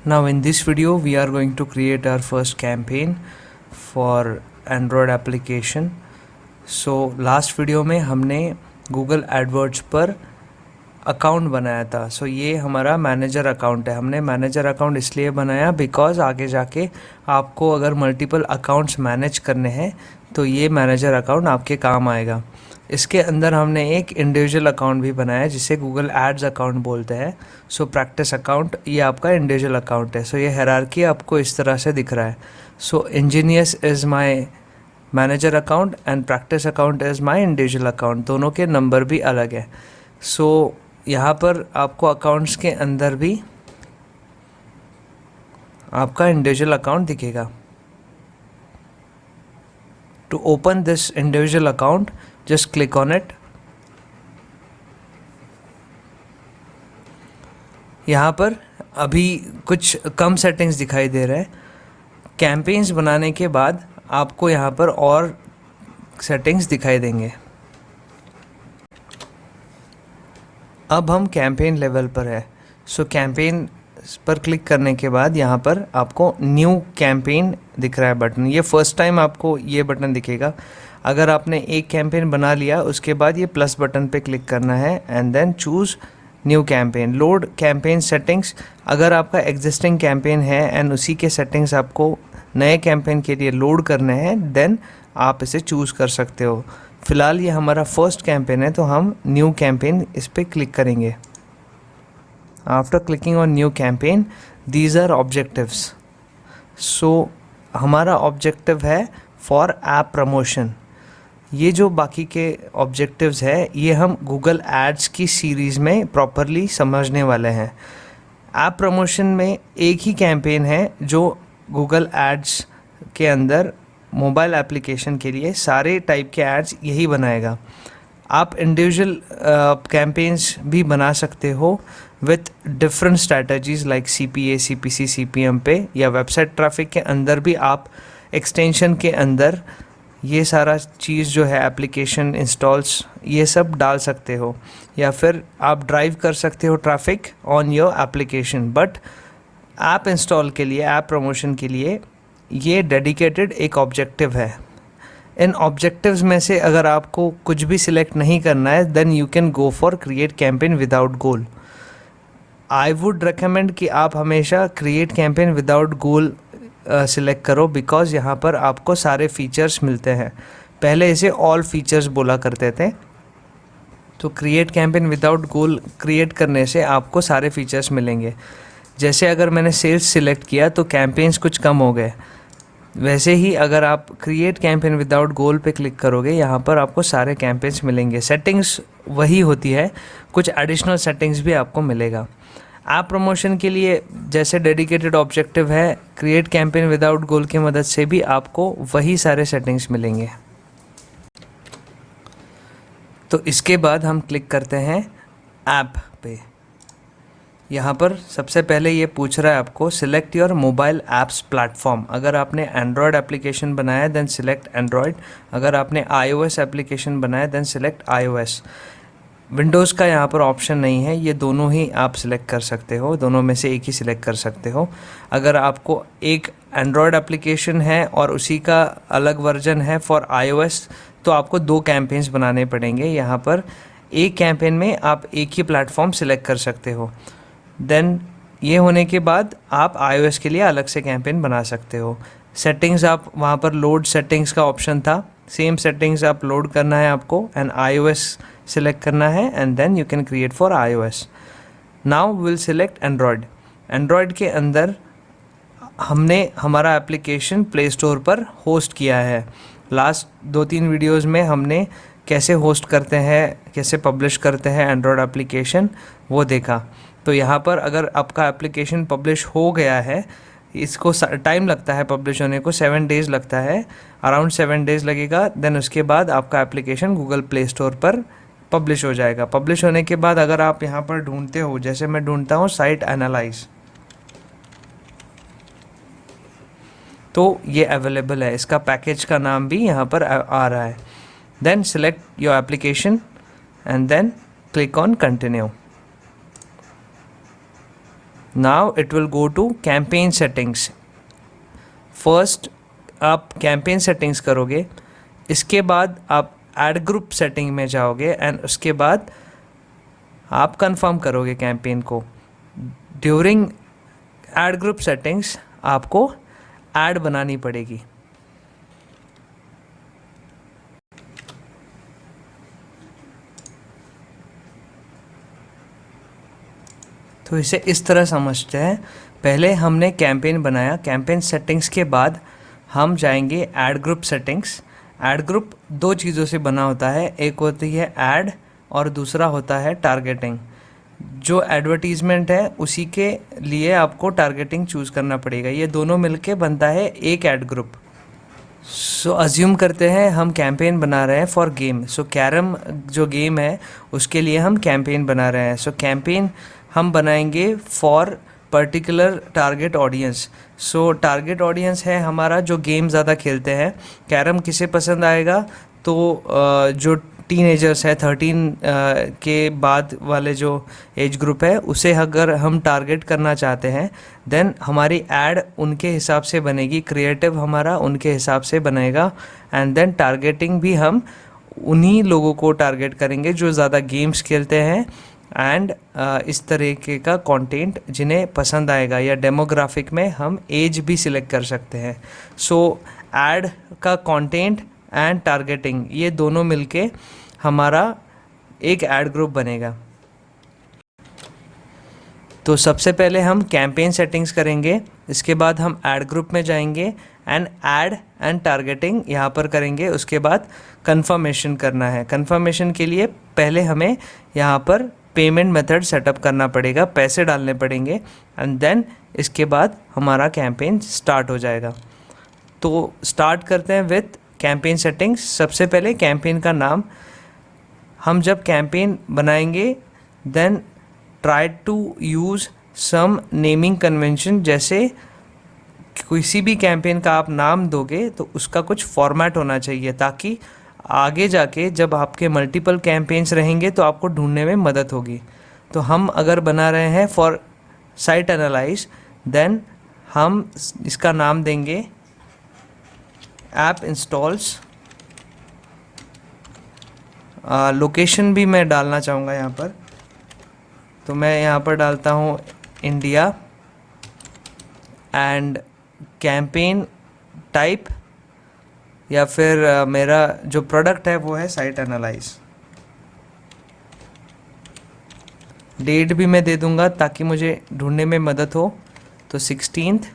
Now in this video we are going to create our first campaign for Android application. So last video में हमने Google AdWords पर account बनाया था. सो ये हमारा मैनेजर अकाउंट है. हमने मैनेजर अकाउंट इसलिए बनाया बिकॉज़ आगे जाके आपको अगर मल्टीपल अकाउंट्स मैनेज करने हैं तो ये मैनेजर अकाउंट आपके काम आएगा. इसके अंदर हमने एक इंडिविजुअल अकाउंट भी बनाया जिसे गूगल एड्स अकाउंट बोलते हैं. सो प्रैक्टिस अकाउंट ये आपका इंडिविजुअल अकाउंट है. सो ये हायरार्की आपको इस तरह से दिख रहा है. So ingenious is my manager account and practice account is my individual account. दोनों के नंबर भी अलग है. सो यहाँ पर आपको अकाउंट्स के अंदर भी आपका इंडिविजुअल अकाउंट दिखेगा. To open this individual account just click on it. यहाँ पर अभी कुछ कम सेटिंग्स दिखाई दे रहे हैं. कैंपेन्स बनाने के बाद आपको यहाँ पर और सेटिंग्स दिखाई देंगे. अब हम कैंपेन लेवल पर है. सो कैंपेन पर क्लिक करने के बाद यहाँ पर आपको न्यू कैंपेन दिख रहा है बटन. ये फर्स्ट टाइम आपको ये बटन दिखेगा. अगर आपने एक कैंपेन बना लिया उसके बाद ये प्लस बटन पे क्लिक करना है and then choose new campaign. Load campaign settings. अगर आपका एग्जिस्टिंग कैंपेन है एंड उसी के सेटिंग्स आपको नए कैंपेन के लिए लोड करने हैं देन आप इसे चूज़ कर सकते हो. फ़िलहाल ये हमारा फर्स्ट कैंपेन है तो हम न्यू कैंपेन इस पर क्लिक करेंगे. After clicking on new campaign these are objectives. So हमारा ऑब्जेक्टिव है फॉर ऐप प्रमोशन. ये जो बाकी के ऑब्जेक्टिव्स है ये हम गूगल एड्स की सीरीज़ में प्रॉपरली समझने वाले हैं. ऐप प्रमोशन में एक ही कैंपेन है जो गूगल एड्स के अंदर मोबाइल एप्लीकेशन के लिए सारे टाइप के एड्स यही बनाएगा. आप इंडिविजुअल कैंपेन्स भी बना सकते हो with different strategies like CPA, CPC, CPM पे, या वेबसाइट ट्रैफिक के अंदर भी आप एक्सटेंशन के अंदर ये सारा चीज़ जो है एप्लीकेशन इंस्टॉल्स ये सब डाल सकते हो, या फिर आप ड्राइव कर सकते हो traffic on your application. But app install के लिए, ऐप प्रमोशन के लिए ये डेडिकेटेड एक ऑब्जेक्टिव है. इन ऑब्जेक्टिव्स में से अगर आपको कुछ भी सिलेक्ट नहीं करना है then you can go for create campaign without goal. I would recommend कि आप हमेशा create campaign without goal select करो बिकॉज़ यहाँ पर आपको सारे फीचर्स मिलते हैं. पहले इसे ऑल फीचर्स बोला करते थे. तो क्रिएट कैंपेन विदाउट गोल क्रिएट करने से आपको सारे फीचर्स मिलेंगे. जैसे अगर मैंने सेल्स सिलेक्ट किया तो कैंपेन्स कुछ कम हो गए, वैसे ही अगर आप क्रिएट कैंपेन विदाउट गोल पे क्लिक करोगे यहाँ पर आपको सारे कैंपेन्स मिलेंगे. सेटिंग्स वही होती है, कुछ एडिशनल सेटिंग्स भी आपको मिलेगा. ऐप प्रमोशन के लिए जैसे डेडिकेटेड ऑब्जेक्टिव है, क्रिएट कैंपेन विदाउट गोल की मदद से भी आपको वही सारे सेटिंग्स मिलेंगे. तो इसके बाद हम क्लिक करते हैं ऐप पे. यहाँ पर सबसे पहले ये पूछ रहा है आपको select your mobile apps platform. अगर आपने एंड्रॉयड एप्लीकेशन बनाया देन सिलेक्ट एंड्रॉयड. अगर आपने iOS एप्लीकेशन बनाया देन सिलेक्ट iOS. विंडोज़ का यहाँ पर ऑप्शन नहीं है, ये दोनों ही आप सिलेक्ट कर सकते हो, दोनों में से एक ही सिलेक्ट कर सकते हो. अगर आपको एक एंड्रॉयड एप्लीकेशन है और उसी का अलग वर्जन है फॉर iOS तो आपको दो कैंपेन्स बनाने पड़ेंगे. यहाँ पर एक कैंपेन में आप एक ही प्लेटफॉर्म सिलेक्ट कर सकते हो. देन ये होने के बाद आप iOS के लिए अलग से कैंपेन बना सकते हो. सेटिंग्स आप वहाँ पर लोड सेटिंग्स का ऑप्शन था, सेम सेटिंग्स आप लोड करना है आपको एंड iOS सिलेक्ट करना है and then you can create for iOS. Now will select android. Android के अंदर हमने हमारा एप्लीकेशन प्ले स्टोर पर होस्ट किया है. लास्ट 2-3 वीडियोज़ में हमने कैसे होस्ट करते हैं, कैसे पब्लिश करते हैं एंड्रॉयड एप्लीकेशन वो देखा. तो यहाँ पर अगर आपका एप्लीकेशन पब्लिश हो गया है, इसको टाइम लगता है पब्लिश होने को, 7 डेज़ लगता है, अराउंड 7 डेज़ लगेगा. देन उसके बाद आपका एप्लीकेशन गूगल प्ले स्टोर पर पब्लिश हो जाएगा. पब्लिश होने के बाद अगर आप यहाँ पर ढूंढते हो, जैसे मैं ढूंढता हूँ साइट एनालाइज, तो ये अवेलेबल है. इसका पैकेज का नाम भी यहाँ पर आ रहा है. Then select your application and then click on continue. Now it will go to campaign settings. First आप कैंपेन सेटिंग्स करोगे, इसके बाद आप ऐड ग्रुप सेटिंग में जाओगे एंड उसके बाद आप कंफर्म करोगे कैंपेन को। ड्यूरिंग ऐड ग्रुप सेटिंग्स आपको ऐड बनानी पड़ेगी। तो इसे इस तरह समझते हैं, पहले हमने कैंपेन बनाया, कैंपेन सेटिंग्स के बाद हम जाएंगे add group settings. Add group दो चीज़ों से बना होता है, एक होती है ऐड और दूसरा होता है टारगेटिंग। जो एडवर्टीज़मेंट है उसी के लिए आपको टारगेटिंग चूज़ करना पड़ेगा, ये दोनों मिलके बनता है एक ऐड ग्रुप। सो अज्यूम करते हैं हम कैंपेन बना रहे हैं फॉर गेम। सो कैरम जो गेम है उसके लिए हम कैंपेन बना रहे हैं। सो कैंपेन हम बनाएंगे for particular target audience. So target audience है हमारा जो गेम ज़्यादा खेलते हैं। कैरम किसे पसंद आएगा, तो जो टीनेजर्स है 13 के बाद वाले जो एज ग्रुप है उसे अगर हम टारगेट करना चाहते हैं देन हमारी ऐड उनके हिसाब से बनेगी, क्रिएटिव हमारा उनके हिसाब से बनेगा एंड देन टारगेटिंग भी हम उन्हीं लोगों को टारगेट करेंगे जो ज़्यादा गेम्स खेलते हैं एंड इस तरीके का कंटेंट जिन्हें पसंद आएगा, या डेमोग्राफिक में हम एज भी सिलेक्ट कर सकते हैं। सो ऐड का कंटेंट एंड टारगेटिंग ये दोनों मिलके हमारा एक ऐड ग्रुप बनेगा। तो सबसे पहले हम कैंपेन सेटिंग्स करेंगे, इसके बाद हम ऐड ग्रुप में जाएंगे एंड ऐड एंड टारगेटिंग यहाँ पर करेंगे। उसके बाद कंफर्मेशन करना है। कंफर्मेशन के लिए पहले हमें यहाँ पर पेमेंट मेथड सेटअप करना पड़ेगा, पैसे डालने पड़ेंगे एंड देन इसके बाद हमारा कैंपेन स्टार्ट हो जाएगा। तो स्टार्ट करते हैं विथ कैंपेन सेटिंग्स। सबसे पहले कैंपेन का नाम, हम जब कैंपेन बनाएंगे then try to use some naming convention. जैसे किसी भी कैंपेन का आप नाम दोगे तो उसका कुछ फॉर्मेट होना चाहिए, ताकि आगे जाके जब आपके मल्टीपल कैंपेन्स रहेंगे तो आपको ढूंढने में मदद होगी। तो हम अगर बना रहे हैं फॉर साइट एनालाइज देन हम इसका नाम देंगे ऐप इंस्टॉल्स। लोकेशन भी मैं डालना चाहूँगा यहाँ पर, तो मैं यहाँ पर डालता हूँ इंडिया एंड कैंपेन टाइप, या फिर मेरा जो प्रोडक्ट है वो है साइट एनालाइज। डेट भी मैं दे दूँगा ताकि मुझे ढूंढने में मदद हो। तो 16th।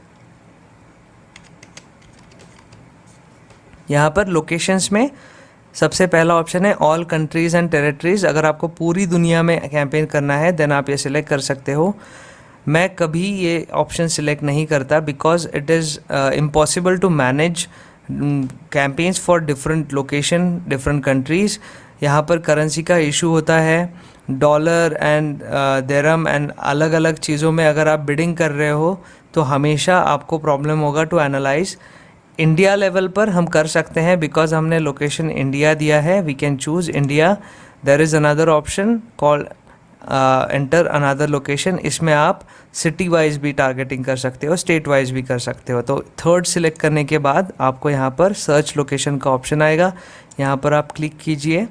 यहाँ पर लोकेशंस में सबसे पहला ऑप्शन है ऑल कंट्रीज़ एंड टेरिटरीज़। अगर आपको पूरी दुनिया में कैंपेन करना है देन आप ये सिलेक्ट कर सकते हो। मैं कभी ये ऑप्शन सिलेक्ट नहीं करता because it is impossible to manage campaigns for different location, different countries. यहाँ पर करेंसी का इशू होता है, डॉलर एंड दिरहम एंड अलग अलग चीज़ों में अगर आप बिडिंग कर रहे हो तो हमेशा आपको प्रॉब्लम होगा टू एनालाइज। इंडिया लेवल पर हम कर सकते हैं बिकॉज हमने लोकेशन इंडिया दिया है, we can choose India. There is another option called enter another location. इसमें आप सिटी वाइज भी टारगेटिंग कर सकते हो, स्टेट वाइज भी कर सकते हो। तो थर्ड सिलेक्ट करने के बाद आपको यहाँ पर सर्च लोकेशन का ऑप्शन आएगा, यहाँ पर आप क्लिक कीजिए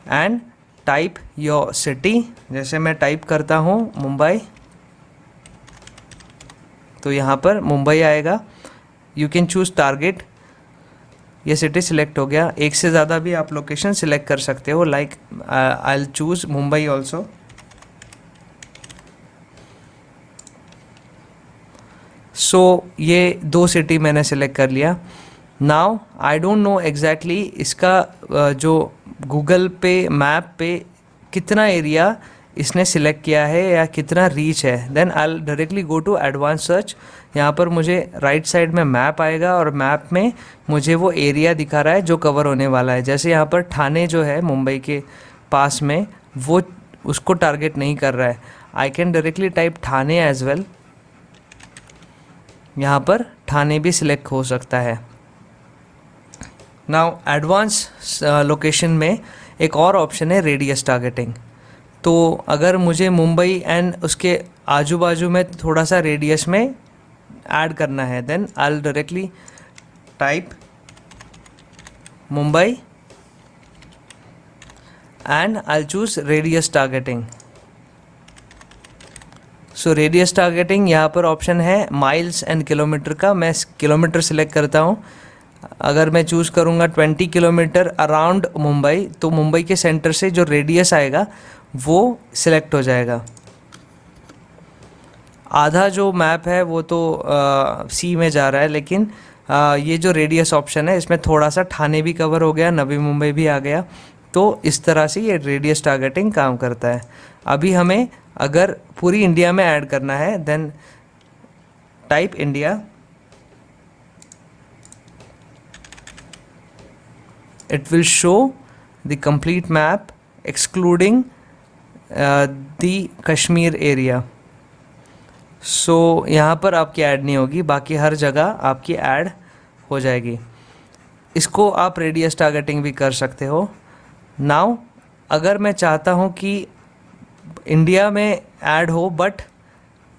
एंड टाइप योर सिटी। जैसे मैं टाइप करता हूँ मुंबई, तो यहाँ पर मुंबई आएगा। यू कैन चूज़ टारगेट, ये सिटी सिलेक्ट हो गया। एक से ज़्यादा भी आप लोकेशन सिलेक्ट कर सकते हो, like I will choose Mumbai also. So ये दो सिटी मैंने सिलेक्ट कर लिया। Now I don't know exactly इसका जो गूगल पे मैप पे कितना एरिया इसने सिलेक्ट किया है या कितना रीच है। Then I directly go to advance search. यहाँ पर मुझे राइट साइड में मैप आएगा और मैप में मुझे वो एरिया दिखा रहा है जो कवर होने वाला है। जैसे यहाँ पर ठाणे जो है मुंबई के पास में, वो उसको टारगेट नहीं कर रहा है। I can directly type Thane as well. यहाँ पर ठाणे भी सिलेक्ट हो सकता है। नाउ एडवांस लोकेशन में एक और ऑप्शन है रेडियस टारगेटिंग। तो अगर मुझे मुंबई एंड उसके आजू बाजू में थोड़ा सा रेडियस में ऐड करना है, then I directly type Mumbai and I choose radius targeting. So radius targeting यहाँ पर ऑप्शन है माइल्स एंड किलोमीटर का, मैं किलोमीटर सिलेक्ट करता हूँ। अगर मैं चूज़ करूँगा 20 किलोमीटर अराउंड मुंबई, तो मुंबई के सेंटर से जो रेडियस आएगा वो सिलेक्ट हो जाएगा। आधा जो मैप है वो तो सी में जा रहा है, लेकिन ये जो रेडियस ऑप्शन है इसमें थोड़ा सा ठाणे भी कवर हो गया, नवी मुंबई भी आ गया। तो इस तरह से ये रेडियस टारगेटिंग काम करता है। अभी हमें अगर पूरी इंडिया में ऐड करना है, then type India, it will show the complete map excluding the Kashmir area। सो यहाँ पर आपकी ऐड नहीं होगी, बाकी हर जगह आपकी ऐड हो जाएगी। इसको आप रेडियस टारगेटिंग भी कर सकते हो। नाउ अगर मैं चाहता हूँ कि इंडिया में ऐड हो बट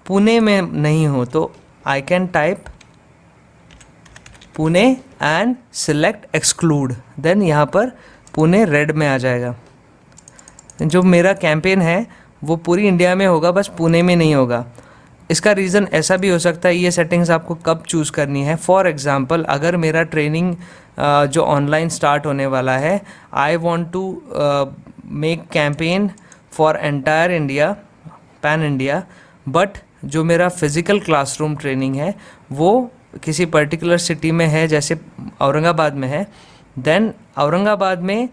पुणे में नहीं हो, तो I can type Pune and select exclude, then यहाँ पर पुणे रेड में आ जाएगा। जो मेरा कैंपेन है वो पूरी इंडिया में होगा, बस पुणे में नहीं होगा। इसका रीज़न ऐसा भी हो सकता है, ये सेटिंग्स आपको कब चूज़ करनी है। फॉर एग्ज़ाम्पल अगर मेरा ट्रेनिंग जो ऑनलाइन स्टार्ट होने वाला है, I want to make campaign for entire India, pan India, but जो मेरा फिज़िकल क्लासरूम ट्रेनिंग है वो किसी पर्टिकुलर सिटी में है, जैसे औरंगाबाद में है, देन औरंगाबाद में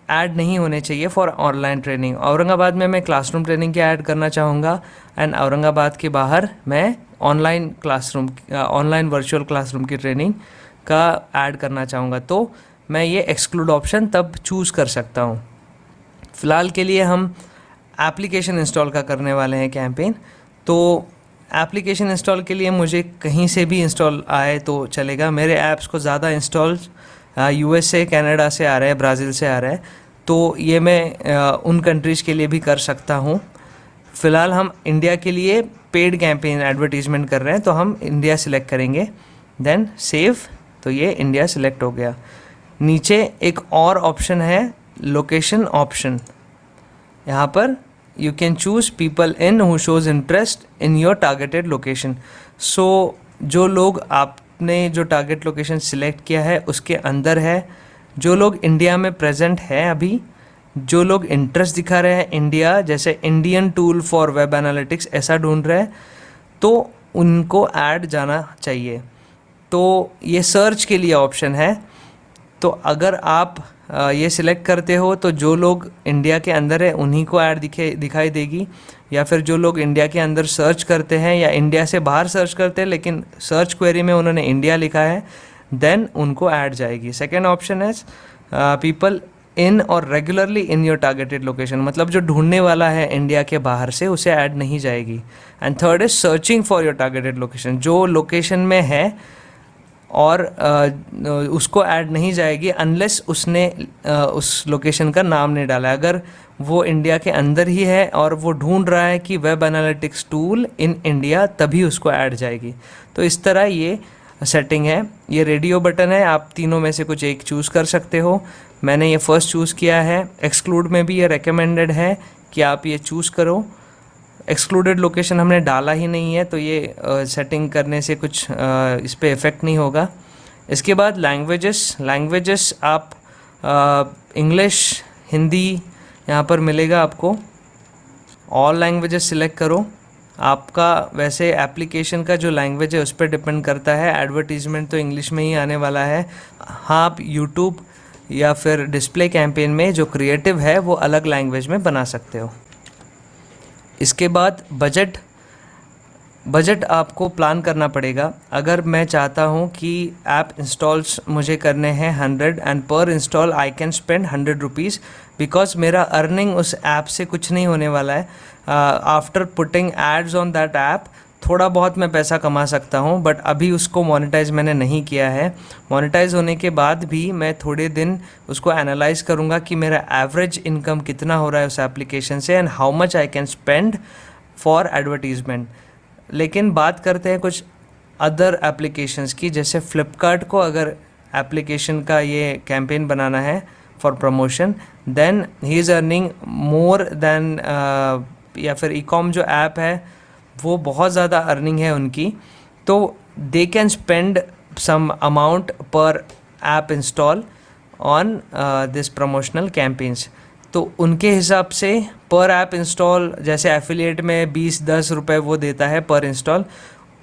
ऐड नहीं होने चाहिए फॉर ऑनलाइन ट्रेनिंग। औरंगाबाद में मैं क्लासरूम ट्रेनिंग की ऐड करना चाहूँगा एंड औरंगाबाद के बाहर मैं ऑनलाइन वर्चुअल क्लासरूम की ट्रेनिंग का ऐड करना चाहूँगा, तो मैं ये एक्सक्लूड ऑप्शन तब चूज़ कर सकता हूँ। फ़िलहाल के लिए हम एप्लीकेशन इंस्टॉल का करने वाले हैं कैंपेन। तो एप्लीकेशन इंस्टॉल के लिए मुझे कहीं से भी इंस्टॉल आए तो चलेगा। मेरे ऐप्स को ज़्यादा इंस्टॉल यूएस से, कनाडा से आ रहा है, ब्राज़ील से आ रहा है, तो ये मैं उन कंट्रीज़ के लिए भी कर सकता हूँ। फ़िलहाल हम इंडिया के लिए पेड कैंपेन एडवर्टीज़मेंट कर रहे हैं, तो हम इंडिया सिलेक्ट करेंगे, देन सेव, तो ये इंडिया सिलेक्ट हो गया। नीचे एक और ऑप्शन है लोकेशन ऑप्शन। यहाँ पर you can choose people in who shows interest in your targeted location। so जो लोग आपने जो टारगेट लोकेशन सिलेक्ट किया है उसके अंदर है, जो लोग इंडिया में प्रेजेंट है अभी, जो लोग इंटरेस्ट दिखा रहे हैं इंडिया, जैसे Indian tool for web analytics ऐसा ढूंढ रहे हैं, तो उनको ऐड जाना चाहिए। तो ये सर्च के लिए ऑप्शन है। तो अगर आप ये सिलेक्ट करते हो तो जो लोग इंडिया के अंदर है उन्हीं को ऐड दिखाई देगी, या फिर जो लोग इंडिया के अंदर सर्च करते हैं या इंडिया से बाहर सर्च करते हैं लेकिन सर्च क्वेरी में उन्होंने इंडिया लिखा है, देन उनको ऐड जाएगी। सेकेंड ऑप्शन है पीपल इन और regularly in your targeted location, मतलब जो ढूंढने वाला है इंडिया के बाहर से उसे ऐड नहीं जाएगी। And third is searching for your targeted location, जो लोकेशन में है और उसको ऐड नहीं जाएगी अनलेस उसने उस लोकेशन का नाम नहीं डाला है। अगर वो इंडिया के अंदर ही है और वो ढूंढ रहा है कि web analytics tool in India, तभी उसको ऐड जाएगी। तो इस तरह ये सेटिंग है। ये रेडियो बटन है, आप तीनों में से कुछ एक चूज़ कर सकते हो। मैंने ये फर्स्ट चूज़ किया है। एक्सक्लूड में भी ये रिकमेंडेड है कि आप ये चूज़ करो। एक्सक्लूडेड लोकेशन हमने डाला ही नहीं है, तो ये सेटिंग करने से कुछ इस पर इफ़ेक्ट नहीं होगा। इसके बाद लैंग्वेजेस आप इंग्लिश, हिंदी यहाँ पर मिलेगा आपको। ऑल लैंग्वेजेस सिलेक्ट करो। आपका वैसे एप्लीकेशन का जो लैंग्वेज है उस पर डिपेंड करता है। एडवर्टीज़मेंट तो इंग्लिश में ही आने वाला है। हाँ, आप यूट्यूब या फिर डिस्प्ले कैंपेन में जो क्रिएटिव है वो अलग लैंग्वेज में बना सकते हो। इसके बाद बजट आपको प्लान करना पड़ेगा। अगर मैं चाहता हूँ कि ऐप इंस्टॉल्स मुझे करने हैं 100 and per install I can spend 100 rupees, because मेरा अर्निंग उस ऐप से कुछ नहीं होने वाला है। After putting ads on that app थोड़ा बहुत मैं पैसा कमा सकता हूँ, बट अभी उसको मोनेटाइज मैंने नहीं किया है। मोनेटाइज होने के बाद भी मैं थोड़े दिन उसको एनालाइज करूँगा कि मेरा एवरेज इनकम कितना हो रहा है उस एप्लीकेशन से and how much I can spend for advertisement. लेकिन बात करते हैं कुछ अदर एप्लीकेशंस की, जैसे फ्लिपकार्ट को अगर एप्लीकेशन का ये कैंपेन बनाना है for promotion, then he is earning more then, या फिर ईकॉम जो ऐप है वो बहुत ज़्यादा अर्निंग है उनकी, तो they can spend some amount per app install on this promotional campaigns. तो उनके हिसाब से पर ऐप इंस्टॉल, जैसे एफिलिएट में 20-10 रुपये वो देता है पर इंस्टॉल,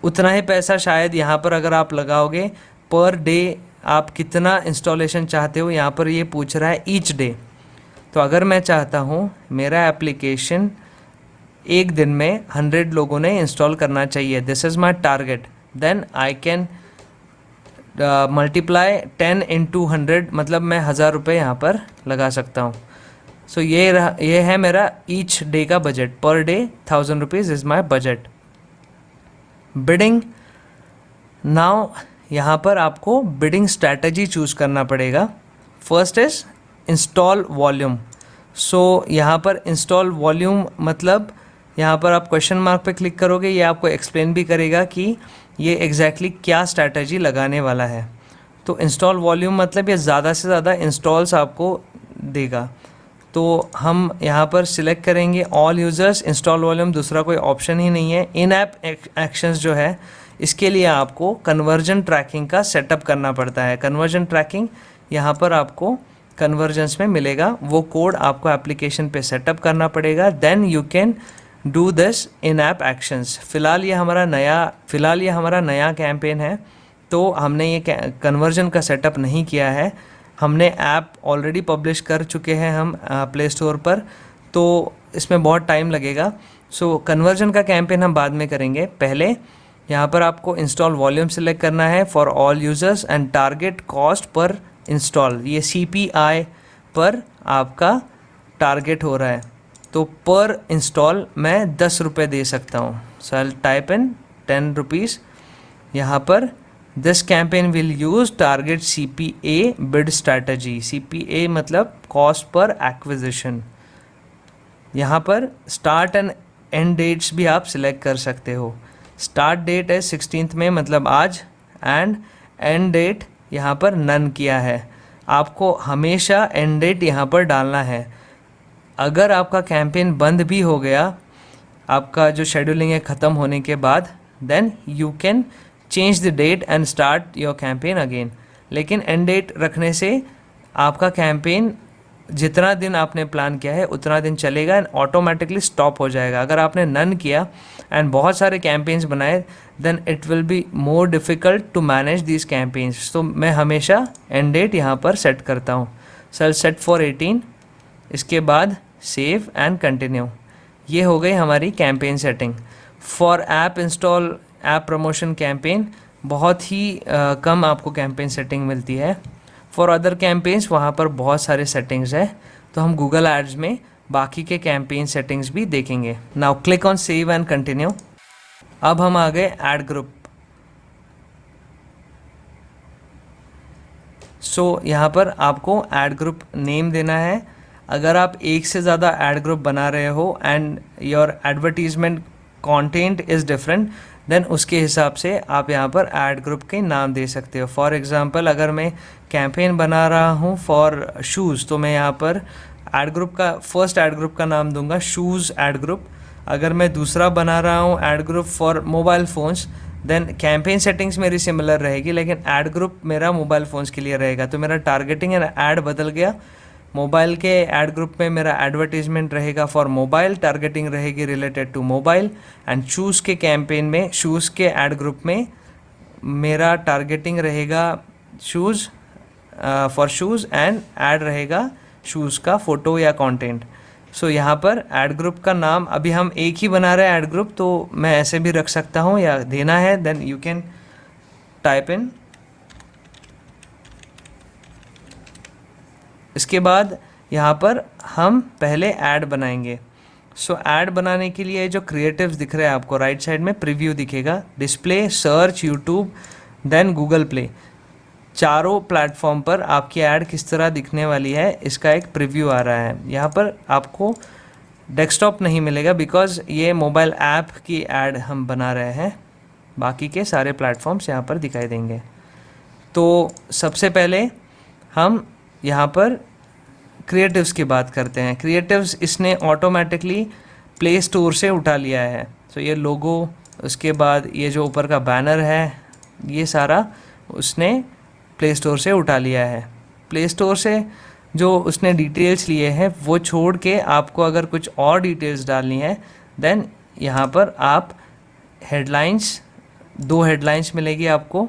उतना ही पैसा शायद यहाँ पर अगर आप लगाओगे पर डे आप कितना इंस्टॉलेशन चाहते हो, यहाँ पर ये पूछ रहा है ईच डे। तो अगर मैं चाहता हूँ मेरा एप्लीकेशन एक दिन में 100 लोगों ने इंस्टॉल करना चाहिए, this is my target, then I can multiply 10 into 100, मतलब मैं 1000 रुपये यहाँ पर लगा सकता हूँ। सो ये है मेरा ईच डे का budget, per day 1000 rupees is my budget. Bidding, now यहाँ पर आपको बिडिंग स्ट्रैटेजी चूज़ करना पड़ेगा। First is install volume. So यहाँ पर इंस्टॉल वॉल्यूम मतलब यहाँ पर आप क्वेश्चन मार्क पे क्लिक करोगे, ये आपको एक्सप्लेन भी करेगा कि ये एग्जैक्टली क्या स्ट्रैटेजी लगाने वाला है। तो इंस्टॉल वॉल्यूम मतलब ये ज़्यादा से ज़्यादा इंस्टॉल्स आपको देगा। तो हम यहाँ पर सिलेक्ट करेंगे ऑल यूज़र्स, इंस्टॉल वॉल्यूम, दूसरा कोई ऑप्शन ही नहीं है। इन ऐप एक्शंस जो है इसके लिए आपको कन्वर्जन ट्रैकिंग का सेटअप करना पड़ता है। कन्वर्जन ट्रैकिंग यहाँ पर आपको कन्वर्जन्स में मिलेगा, वो कोड आपको एप्लीकेशन पे सेटअप करना पड़ेगा, then you can do this in app actions. फ़िलहाल ये हमारा नया कैंपेन है, तो हमने ये कन्वर्जन का सेटअप नहीं किया है। हमने ऐप ऑलरेडी पब्लिश कर चुके हैं हम प्ले स्टोर पर, तो इसमें बहुत टाइम लगेगा। सो कन्वर्जन का कैंपेन हम बाद में करेंगे। पहले यहाँ पर आपको इंस्टॉल वॉल्यूम सेलेक्ट करना है for all users and target cost per install, ये CPI पर आपका टारगेट हो रहा है, तो पर इंस्टॉल मैं 10 रुपये दे सकता हूँ। सो आई टाइप इन 10 रुपीज़। यहाँ पर this campaign will use target CPA bid strategy. CPA मतलब कॉस्ट पर एक्विजिशन। यहाँ पर स्टार्ट एंड एंड डेट्स भी आप सिलेक्ट कर सकते हो। स्टार्ट डेट है 16 में मतलब आज, एंड एंड डेट यहाँ पर नन किया है। आपको हमेशा एंड डेट यहाँ पर डालना है। अगर आपका कैंपेन बंद भी हो गया, आपका जो शेड्यूलिंग है ख़त्म होने के बाद, then you can change the date and start your campaign again. लेकिन एंड डेट रखने से आपका कैंपेन जितना दिन आपने प्लान किया है उतना दिन चलेगा एंड ऑटोमेटिकली स्टॉप हो जाएगा। अगर आपने नन किया एंड बहुत सारे कैंपेन्स बनाए, then it will be more difficult to manage these campaigns. तो मैं हमेशा एंड डेट यहाँ पर सेट करता हूँ। सर सेट फॉर 18, इसके बाद सेव एंड कंटिन्यू। ये हो गई हमारी campaign setting. For app install app promotion campaign बहुत ही कम आपको कैंपेन सेटिंग मिलती है। फॉर अदर कैंपेन्स वहाँ पर बहुत सारे सेटिंग्स है, तो हम गूगल एड्स में बाकी के कैंपेन सेटिंग्स भी देखेंगे। Now click on save and continue. अब हम आ गए ऐड ग्रुप। सो यहाँ पर आपको ऐड ग्रुप नेम देना है। अगर आप एक से ज़्यादा ऐड ग्रुप बना रहे हो and your advertisement content is different, then उसके हिसाब से आप यहाँ पर ऐड ग्रुप के नाम दे सकते हो। फॉर एग्ज़ाम्पल अगर मैं कैंपेन बना रहा हूँ फॉर शूज़, तो मैं यहाँ पर ऐड ग्रुप का फर्स्ट ऐड ग्रुप का नाम दूंगा शूज़ ऐड ग्रुप। अगर मैं दूसरा बना रहा हूँ ad group for mobile phones, then campaign settings मेरी सिमिलर रहेगी, लेकिन ऐड ग्रुप मेरा मोबाइल फ़ोन्स के लिए रहेगा। तो मेरा टारगेटिंग एंड ऐड बदल गया। मोबाइल के ऐड ग्रुप में मेरा एडवर्टीजमेंट रहेगा फॉर मोबाइल, टारगेटिंग रहेगी related to mobile, and shoes के कैंपेन में शूज़ के ऐड ग्रुप में मेरा टारगेटिंग रहेगा shoes for shoes and ad रहेगा शूज़ का फ़ोटो या कंटेंट। सो यहाँ पर ऐड ग्रुप का नाम अभी हम एक ही बना रहे हैं ऐड ग्रुप, तो मैं ऐसे भी रख सकता हूँ या देना है, then you can type in. इसके बाद यहाँ पर हम पहले ऐड बनाएंगे। सो ऐड बनाने के लिए जो क्रिएटिव्स दिख रहे हैं आपको राइट साइड में प्रीव्यू दिखेगा, display, search, YouTube, then Google Play, चारों प्लेटफॉर्म पर आपकी ऐड किस तरह दिखने वाली है इसका एक प्रीव्यू आ रहा है। यहाँ पर आपको डेस्कटॉप नहीं मिलेगा बिकॉज़ ये मोबाइल ऐप की ऐड हम बना रहे हैं। बाकी के सारे प्लेटफॉर्म्स यहाँ पर दिखाई देंगे। तो सबसे पहले हम यहाँ पर क्रिएटिव्स की बात करते हैं। क्रिएटिव्स इसने ऑटोमेटिकली प्ले स्टोर से उठा लिया है। तो ये लोगो, उसके बाद ये जो ऊपर का बैनर है, ये सारा उसने प्ले स्टोर से उठा लिया है। प्ले स्टोर से जो उसने डिटेल्स लिए हैं वो छोड़ के आपको अगर कुछ और डिटेल्स डालनी है देन यहाँ पर आप हेडलाइंस, 2 हेडलाइंस मिलेगी आपको।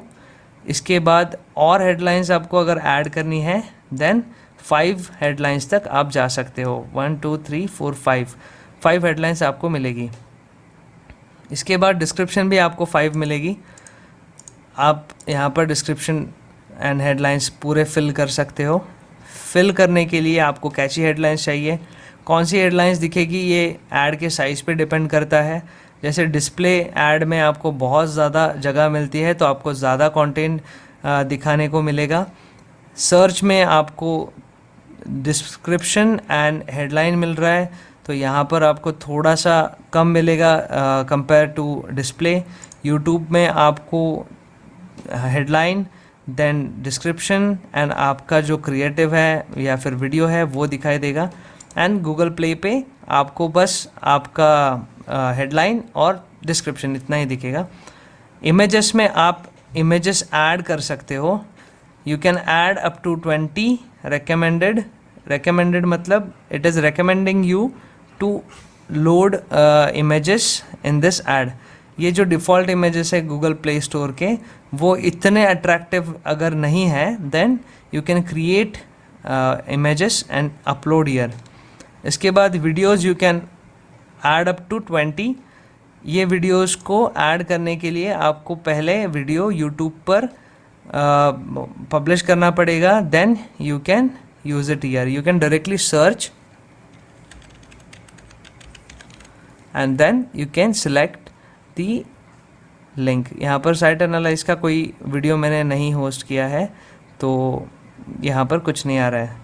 इसके बाद और हेडलाइंस आपको अगर ऐड करनी है देन 5 हेडलाइंस तक आप जा सकते हो। 1 2 3 4 5 हेडलाइंस आपको मिलेगी। इसके बाद डिस्क्रिप्शन भी आपको 5 मिलेगी। आप यहाँ पर डिस्क्रिप्शन एंड हेडलाइंस पूरे फिल कर सकते हो। फिल करने के लिए आपको कैची हेडलाइंस चाहिए। कौन सी हेडलाइंस दिखेगी ये ऐड के साइज़ पे डिपेंड करता है। जैसे डिस्प्ले ऐड में आपको बहुत ज़्यादा जगह मिलती है तो आपको ज़्यादा कंटेंट दिखाने को मिलेगा। सर्च में आपको डिस्क्रिप्शन एंड हेडलाइन मिल रहा है तो यहाँ पर आपको थोड़ा सा कम मिलेगा कंपेयर टू डिस्प्ले। यूट्यूब में आपको हेडलाइन देन डिस्क्रिप्शन एंड आपका जो क्रिएटिव है या फिर वीडियो है वो दिखाई देगा। एंड गूगल प्ले पे आपको बस आपका हेडलाइन और डिस्क्रिप्शन इतना ही दिखेगा। इमेजेस में आप इमेजेस ऐड कर सकते हो। You can add up to 20 recommended मतलब it is recommending you to load images in this ad। ये जो डिफ़ॉल्ट इमेजेस है गूगल प्ले स्टोर के वो इतने अट्रैक्टिव अगर नहीं है then you can create images and upload here. इसके बाद videos you can add up to 20। ये वीडियोस को ऐड करने के लिए आपको पहले वीडियो यूट्यूब पर पब्लिश करना पड़ेगा then you can use it here. You can directly search and then you can select the link. यहाँ पर साइट एनालाइज का कोई वीडियो मैंने नहीं होस्ट किया है तो यहाँ पर कुछ नहीं आ रहा है।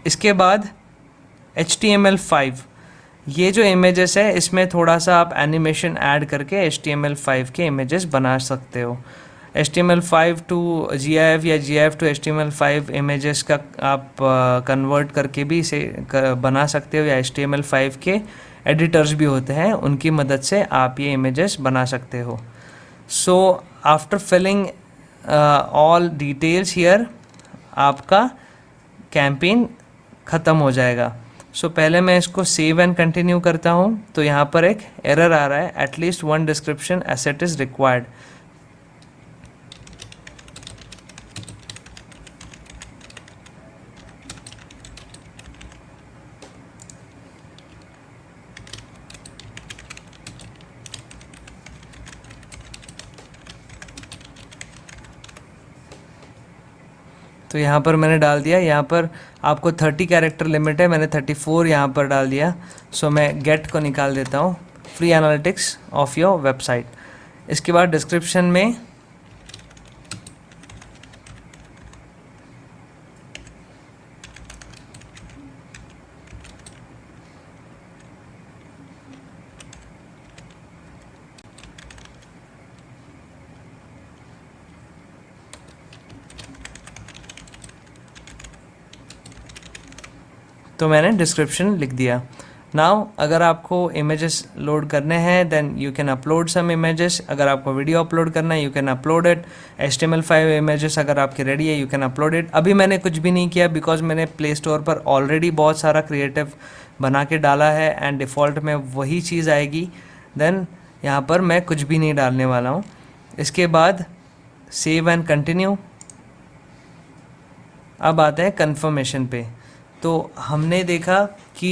इसके बाद HTML5, ये जो इमेजेस है इसमें थोड़ा सा आप एनिमेशन ऐड करके HTML5 के इमेजेस बना सकते हो। HTML5 टू GIF या GIF टू HTML5 इमेजेस का आप कन्वर्ट करके भी इसे बना सकते हो, या HTML5 के एडिटर्स भी होते हैं उनकी मदद से आप ये इमेजेस बना सकते हो। So after filling all details here आपका कैंपेन ख़त्म हो जाएगा। सो पहले मैं इसको सेव एंड कंटिन्यू करता हूँ तो यहाँ पर एक एरर आ रहा है, at least 1 description asset is required. तो यहाँ पर मैंने डाल दिया। यहाँ पर आपको 30 कैरेक्टर लिमिट है, मैंने 34 यहाँ पर डाल दिया। सो मैं गेट को निकाल देता हूँ, free analytics of your website. इसके बाद डिस्क्रिप्शन में तो मैंने डिस्क्रिप्शन लिख दिया। नाउ अगर आपको इमेजेस लोड करने हैं then you can upload some images. अगर आपको वीडियो अपलोड करना है you can upload it. HTML5 images अगर आपकी रेडी है यू कैन अपलोड इट। अभी मैंने कुछ भी नहीं किया बिकॉज मैंने प्ले स्टोर पर ऑलरेडी बहुत सारा क्रिएटिव बना के डाला है एंड डिफ़ॉल्ट में वही चीज़ आएगी। देन यहाँ पर मैं कुछ भी नहीं डालने वाला हूँ। इसके बाद सेव एंड कंटिन्यू। अब आते हैं कन्फर्मेशन पे। तो हमने देखा कि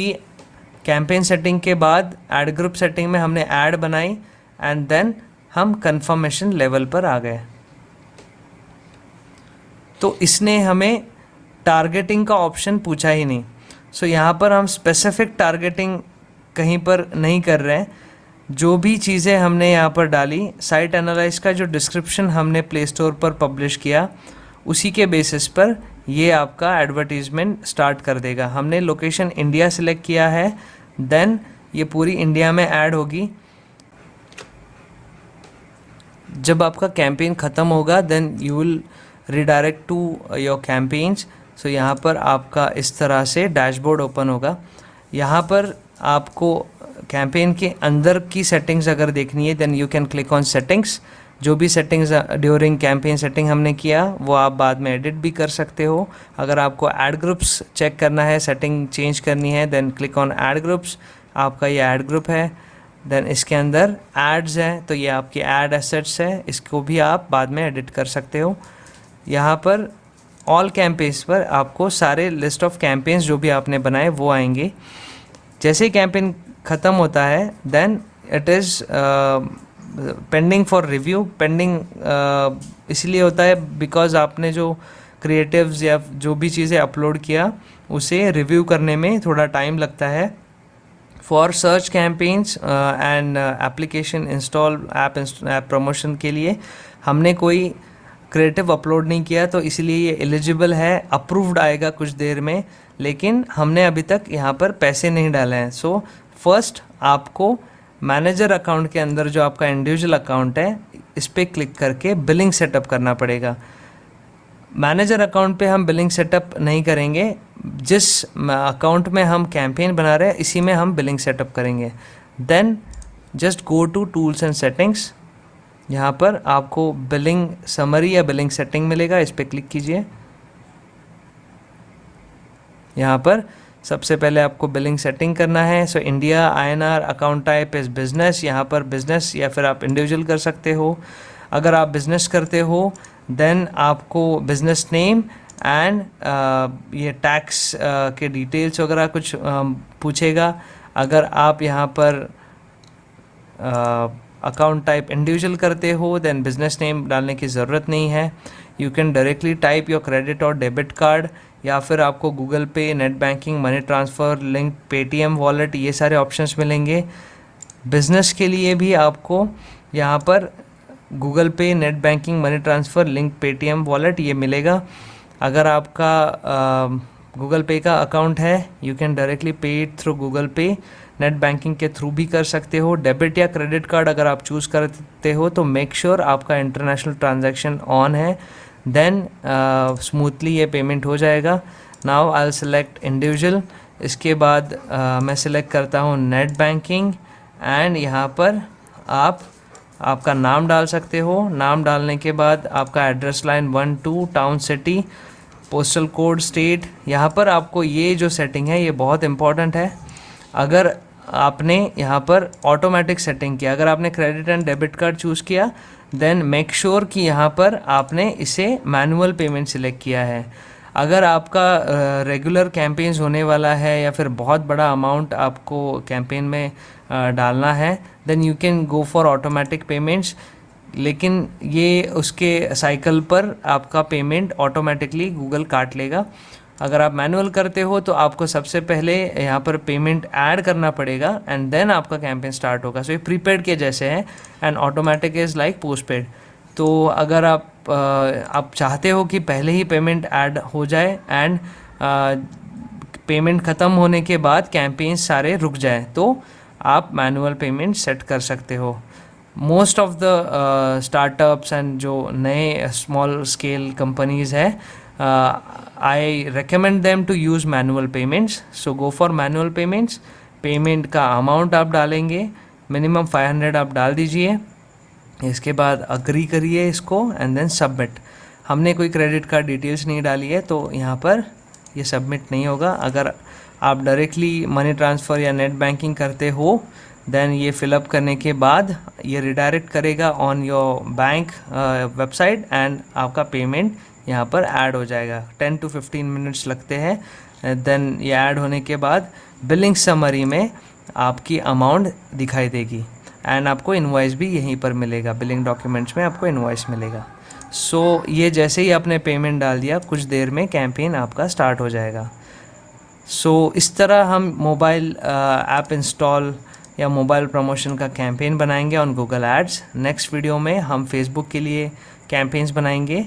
कैंपेन सेटिंग के बाद ऐड ग्रुप सेटिंग में हमने ऐड बनाई एंड देन हम कन्फर्मेशन लेवल पर आ गए। तो इसने हमें टारगेटिंग का ऑप्शन पूछा ही नहीं। सो यहाँ पर हम स्पेसिफिक टारगेटिंग कहीं पर नहीं कर रहे हैं। जो भी चीज़ें हमने यहाँ पर डाली, साइट एनालाइज का जो डिस्क्रिप्शन हमने प्ले स्टोर पर पब्लिश किया उसी के बेसिस पर ये आपका एडवर्टीज़मेंट स्टार्ट कर देगा। हमने लोकेशन इंडिया सिलेक्ट किया है देन ये पूरी इंडिया में ऐड होगी। जब आपका कैंपेन ख़त्म होगा then you will redirect to your campaigns. So यहाँ पर आपका इस तरह से डैशबोर्ड ओपन होगा। यहाँ पर आपको कैंपेन के अंदर की सेटिंग्स अगर देखनी है then you can click on settings. जो भी सेटिंग्स ड्यूरिंग कैंपेन सेटिंग हमने किया वो आप बाद में एडिट भी कर सकते हो। अगर आपको ऐड ग्रुप्स चेक करना है, सेटिंग चेंज करनी है, then click on ad groups. आपका ये ऐड ग्रुप है, देन इसके अंदर एड्स है तो ये आपकी ऐड एसेट्स है, इसको भी आप बाद में एडिट कर सकते हो। यहाँ पर ऑल कैंपेन्स पर आपको सारे लिस्ट ऑफ कैंपेन्स जो भी आपने बनाए वो आएंगे। जैसे ही कैंपेन ख़त्म होता है then it is pending for review. Pending इसलिए होता है बिकॉज आपने जो क्रिएटिव्स या जो भी चीज़ें अपलोड किया उसे रिव्यू करने में थोड़ा टाइम लगता है। For search campaigns and application install app promotion के लिए हमने कोई क्रिएटिव अपलोड नहीं किया तो इसलिए ये एलिजिबल है, अप्रूव्ड आएगा कुछ देर में, लेकिन हमने अभी तक यहाँ पर पैसे नहीं डाले हैं। सो फर्स्ट आपको मैनेजर अकाउंट के अंदर जो आपका इंडिविजुअल अकाउंट है इस पर क्लिक करके बिलिंग सेटअप करना पड़ेगा। मैनेजर अकाउंट पे हम बिलिंग सेटअप नहीं करेंगे, जिस अकाउंट में हम कैंपेन बना रहे हैं इसी में हम बिलिंग सेटअप करेंगे। Then just go to tools and settings. यहाँ पर आपको बिलिंग समरी या बिलिंग सेटिंग मिलेगा, इस पर क्लिक कीजिए। यहाँ पर सबसे पहले आपको बिलिंग सेटिंग करना है। So India INR account type is business. यहाँ पर बिजनेस या फिर आप इंडिविजुअल कर सकते हो। अगर आप बिजनेस करते हो देन आपको बिजनेस नेम एंड ये टैक्स के डिटेल्स वगैरह कुछ पूछेगा। अगर आप यहाँ पर अकाउंट टाइप इंडिविजुअल करते हो देन बिजनेस नेम डालने की ज़रूरत नहीं है। You can directly type your credit और डेबिट कार्ड, या फिर आपको गूगल पे, net banking, money transfer, link, Paytm wallet, ये सारे ऑप्शंस मिलेंगे। बिज़नेस के लिए भी आपको यहाँ पर गूगल पे, net banking, money transfer, link, Paytm wallet ये मिलेगा। अगर आपका गूगल पे का अकाउंट है you can directly pay it through Google पे, नेट बैंकिंग के थ्रू भी कर सकते हो। डेबिट या क्रेडिट कार्ड अगर आप चूज़ करते हो तो मेक श्योर आपका इंटरनेशनल ट्रांजैक्शन ऑन है, देन स्मूथली ये पेमेंट हो जाएगा। Now I will select individual. इसके बाद मैं सिलेक्ट करता हूँ नेट बैंकिंग एंड यहाँ पर आप आपका नाम डाल सकते हो। नाम डालने के बाद आपका address line 1 2 town city, postal code state. यहाँ पर आपको ये जो सेटिंग है ये बहुत इंपॉर्टेंट है। अगर आपने यहाँ पर ऑटोमेटिक सेटिंग किया, अगर आपने credit and debit card choose किया देन मेक श्योर कि यहाँ पर आपने इसे मैनुअल पेमेंट सिलेक्ट किया है। अगर आपका रेगुलर कैंपेन्स होने वाला है या फिर बहुत बड़ा अमाउंट आपको कैंपेन में डालना है then you can go for automatic payments, लेकिन ये उसके साइकिल पर आपका पेमेंट ऑटोमेटिकली गूगल काट लेगा। अगर आप मैनुअल करते हो तो आपको सबसे पहले यहाँ पर पेमेंट ऐड करना पड़ेगा एंड देन आपका कैंपेन स्टार्ट होगा। सो ये प्रीपेड के जैसे है and automatic is like postpaid. तो अगर आप चाहते हो कि पहले ही पेमेंट ऐड हो जाए एंड पेमेंट ख़त्म होने के बाद कैंपेन सारे रुक जाए तो आप मैनुअल पेमेंट सेट कर सकते हो। Most of the startups and जो नए स्मॉल स्केल कंपनीज़ है I recommend them to use manual payments. So go for manual payments. Payment का अमाउंट आप डालेंगे, मिनिमम 500 आप डाल दीजिए। इसके बाद अग्री करिए इसको एंड देन सबमिट। हमने कोई क्रेडिट कार्ड डिटेल्स नहीं डाली है तो यहाँ पर ये सबमिट नहीं होगा। अगर आप डायरेक्टली मनी ट्रांसफ़र या नेट बैंकिंग करते हो देन ये फिलअप करने के बाद ये रिडायरेक्ट करेगा on your bank website and आपका पेमेंट यहाँ पर ऐड हो जाएगा। 10 to 15 मिनट्स लगते हैं। देन ये ऐड होने के बाद बिलिंग समरी में आपकी अमाउंट दिखाई देगी एंड आपको इनवॉइस भी यहीं पर मिलेगा। बिलिंग डॉक्यूमेंट्स में आपको इनवॉइस मिलेगा। सो ये जैसे ही आपने पेमेंट डाल दिया कुछ देर में कैंपेन आपका स्टार्ट हो जाएगा। सो इस तरह हम मोबाइल ऐप इंस्टॉल या मोबाइल प्रमोशन का कैंपेन बनाएंगे on Google ads. Next video में हम फेसबुक के लिए कैंपेन्स बनाएंगे।